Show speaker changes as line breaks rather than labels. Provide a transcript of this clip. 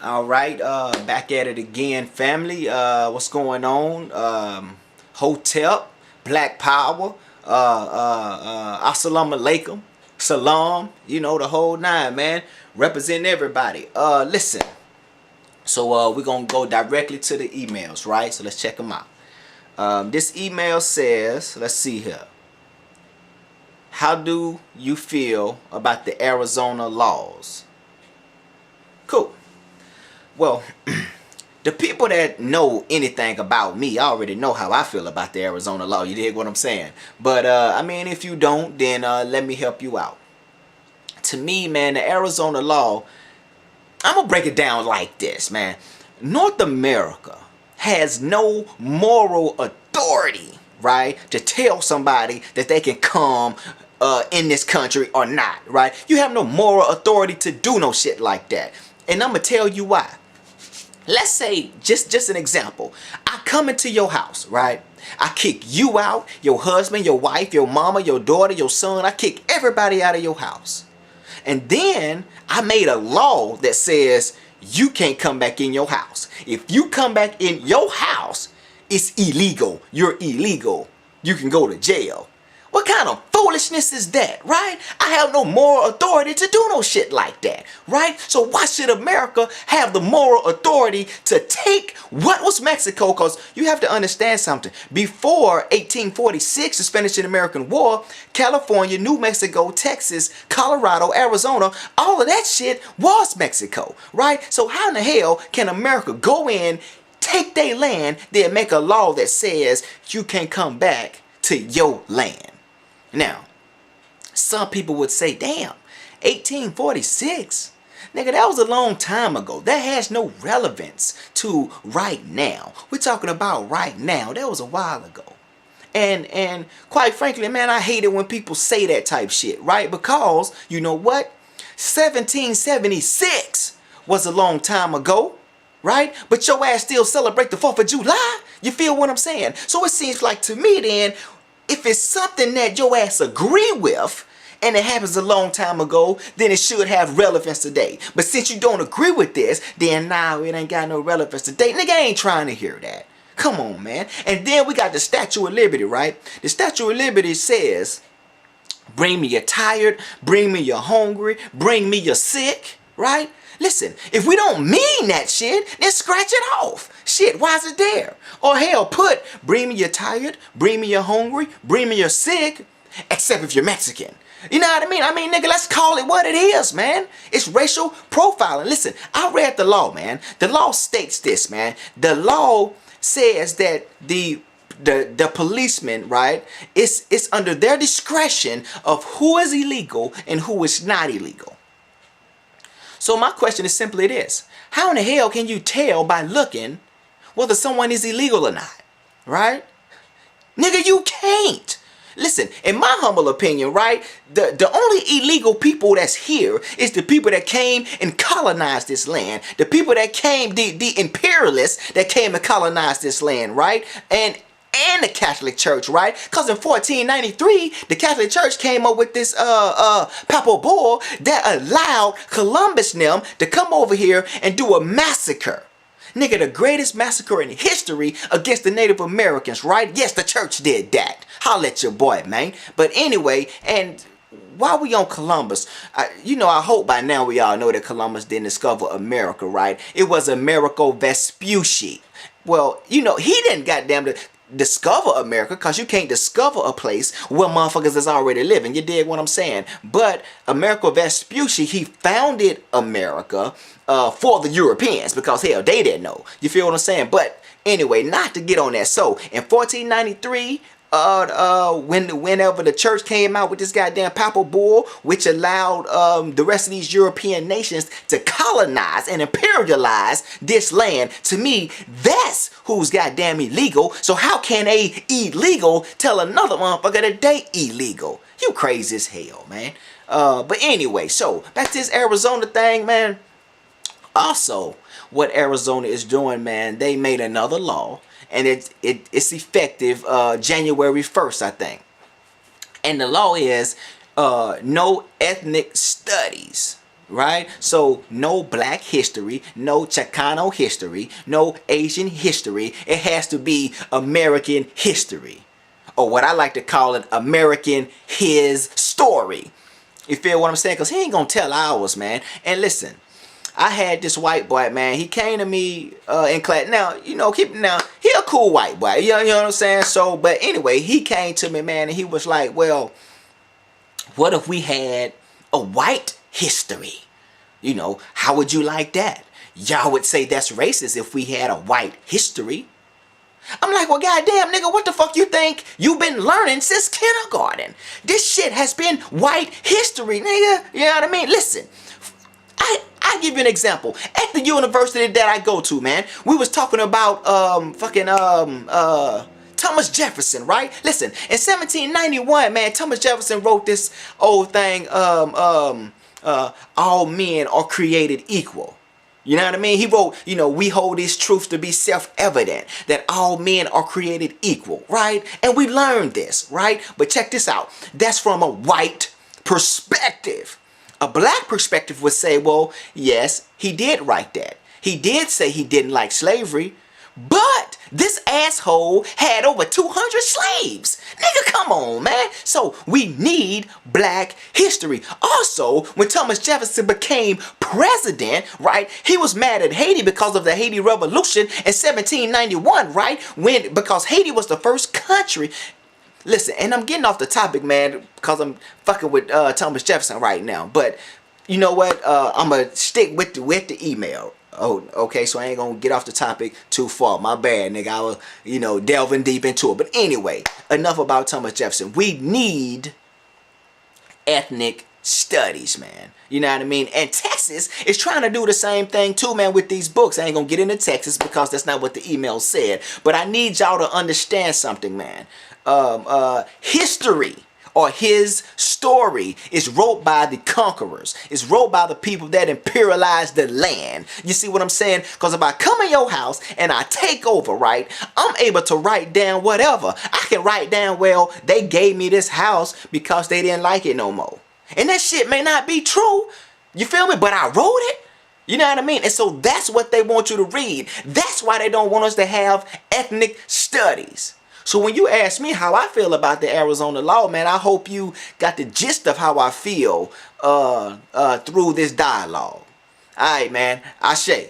All right, back at it again, family. What's going on? Hotep, Black Power, Assalamu alaikum, Salam, you know, the whole nine, man. Representing everybody. Listen, so we're going to go directly to the emails, right? So let's check them out. This email says, let's see here. How do you feel about the Arizona laws? Cool. Well, the people that know anything about me already know how I feel about the Arizona law. You dig what I'm saying? But, I mean, if you don't, then let me help you out. To me, man, the Arizona law, I'm going to break it down like this, man. North America has no moral authority, right, to tell somebody that they can come in this country or not, right? You have no moral authority to do no shit like that. And I'm going to tell you why. Let's say, just an example. I come into your house, right? I kick you out, your husband, your wife, your mama, your daughter, your son. I kick everybody out of your house. And then I made a law that says you can't come back in your house. If you come back in your house, it's illegal. You're illegal. You can go to jail. What kind of foolishness is that, right? I have no moral authority to do no shit like that, right? So why should America have the moral authority to take what was Mexico? Because you have to understand something. Before 1846, the Spanish and American War, California, New Mexico, Texas, Colorado, Arizona, all of that shit was Mexico, right? So how in the hell can America go in, take their land, then make a law that says you can't come back to your land? Now, some people would say, damn, 1846? Nigga, that was a long time ago. That has no relevance to right now. We're talking about right now. That was a while ago. And quite frankly, man, I hate it when people say that type shit, right? Because, you know what? 1776 was a long time ago, right? But your ass still celebrate the 4th of July? You feel what I'm saying? So it seems like to me then, if it's something that your ass agree with and it happens a long time ago, then it should have relevance today. But since you don't agree with this, then now it ain't got no relevance today. Nigga, I ain't trying to hear that. Come on, man. And then we got the Statue of Liberty, right? The Statue of Liberty says, bring me your tired, bring me your hungry, bring me your sick, right? Listen, if we don't mean that shit, then scratch it off. Shit, why is it there? Or hell, put, bring me your tired, bring me your hungry, bring me your sick, except if you're Mexican. You know what I mean? I mean, nigga, let's call it what it is, man. It's racial profiling. Listen, I read the law, man. The law states this, man. The law says that the policeman, right, it's under their discretion of who is illegal and who is not illegal. So my question is simply this. How in the hell can you tell by looking whether someone is illegal or not? Right? Nigga, you can't. Listen, in my humble opinion, right, the only illegal people that's here is the people that came and colonized this land. The people that came, the imperialists that came and colonized this land, right? And the Catholic Church, right? Because in 1493, the Catholic Church came up with this papal bull that allowed Columbus and them to come over here and do a massacre. Nigga, the greatest massacre in history against the Native Americans, right? Yes, the church did that. Holla at your boy, man. But anyway, and while we on Columbus, I hope by now we all know that Columbus didn't discover America, right? It was Amerigo Vespucci. Well, he didn't goddamn discover America, because you can't discover a place where motherfuckers is already living. You dig what I'm saying? But Amerigo Vespucci, he founded America for the Europeans, because hell, they didn't know. You feel what I'm saying? But anyway, not to get on that. So in 1493, whenever the church came out with this goddamn papal bull, which allowed the rest of these European nations to colonize and imperialize this land, to me, that's who's goddamn illegal. So how can a illegal tell another motherfucker that they illegal? You crazy as hell, man. But anyway, so back to this Arizona thing, man. Also, what Arizona is doing, man, they made another law. And it's effective January 1st, I think. And the law is no ethnic studies. right? So no black history, no Chicano history, no Asian history. It has to be American history. Or what I like to call it, American his story. You feel what I'm saying? Because he ain't going to tell ours, man. And listen, I had this white boy, man. He came to me in class. Now, he a cool white boy. You know what I'm saying? So, but anyway, he came to me, man, and he was like, well, what if we had a white history? How would you like that? Y'all would say that's racist if we had a white history. I'm like, well, goddamn, nigga, what the fuck you think you've been learning since kindergarten? This shit has been white history, nigga. You know what I mean? Listen, I give you an example. At the university that I go to, man, we was talking about Thomas Jefferson, right? Listen, in 1791, man, Thomas Jefferson wrote this old thing, all men are created equal. You know what I mean? He wrote, we hold this truth to be self-evident, that all men are created equal, right? And we learned this, right? But check this out. That's from a white perspective. A black perspective would say, well, yes, he did write that. He did say he didn't like slavery, but this asshole had over 200 slaves. Nigga, come on, man. So we need black history. Also, when Thomas Jefferson became president, right, he was mad at Haiti because of the Haiti Revolution in 1791, right? Because Haiti was the first country. Listen, and I'm getting off the topic, man, because I'm fucking with Thomas Jefferson right now. But you know what? I'm going to stick with the email. Oh, okay, so I ain't gonna get off the topic too far. My bad, nigga. I was, delving deep into it. But anyway, enough about Thomas Jefferson. We need ethnic studies, man. You know what I mean? And Texas is trying to do the same thing too, man, with these books. I ain't gonna get into Texas because that's not what the email said. But I need y'all to understand something, man. History, or his story, is wrote by the conquerors. It's wrote by the people that imperialized the land. You see what I'm saying? Because if I come in your house and I take over, right, I'm able to write down whatever. I can write down, well, they gave me this house because they didn't like it no more. And that shit may not be true. You feel me? But I wrote it. You know what I mean? And so that's what they want you to read. That's why they don't want us to have ethnic studies. So when you ask me how I feel about the Arizona law, man, I hope you got the gist of how I feel through this dialogue. All right, man. Ashe.